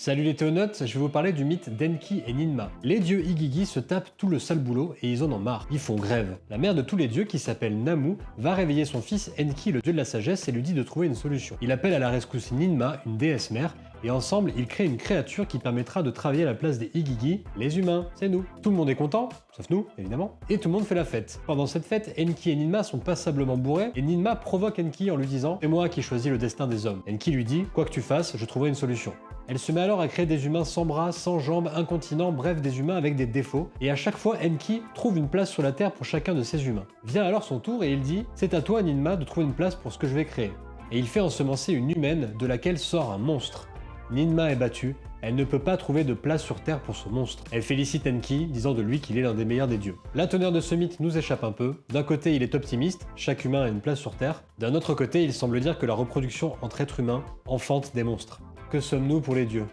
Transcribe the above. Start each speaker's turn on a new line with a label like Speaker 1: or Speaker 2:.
Speaker 1: Salut les théonautes, je vais vous parler du mythe d'Enki et Ninma. Les dieux Igigi se tapent tout le sale boulot et ils en ont marre. Ils font grève. La mère de tous les dieux, qui s'appelle Namu, va réveiller son fils Enki, le dieu de la sagesse, et lui dit de trouver une solution. Il appelle à la rescousse Ninma, une déesse mère, et ensemble, ils créent une créature qui permettra de travailler à la place des Igigi, les humains, c'est nous. Tout le monde est content, sauf nous, évidemment, et tout le monde fait la fête. Pendant cette fête, Enki et Ninma sont passablement bourrés, et Ninma provoque Enki en lui disant « C'est moi qui choisis le destin des hommes ». Enki lui dit « Quoi que tu fasses, je trouverai une solution ». Elle se met alors à créer des humains sans bras, sans jambes, incontinents, bref des humains avec des défauts, et à chaque fois Enki trouve une place sur la Terre pour chacun de ces humains. Vient alors son tour et il dit « C'est à toi Ninma de trouver une place pour ce que je vais créer ». Et il fait ensemencer une humaine de laquelle sort un monstre. Ninma est battue, elle ne peut pas trouver de place sur Terre pour ce monstre. Elle félicite Enki, disant de lui qu'il est l'un des meilleurs des dieux. La teneur de ce mythe nous échappe un peu. D'un côté, il est optimiste, chaque humain a une place sur Terre. D'un autre côté, il semble dire que la reproduction entre êtres humains enfante des monstres. Que sommes-nous pour les dieux ?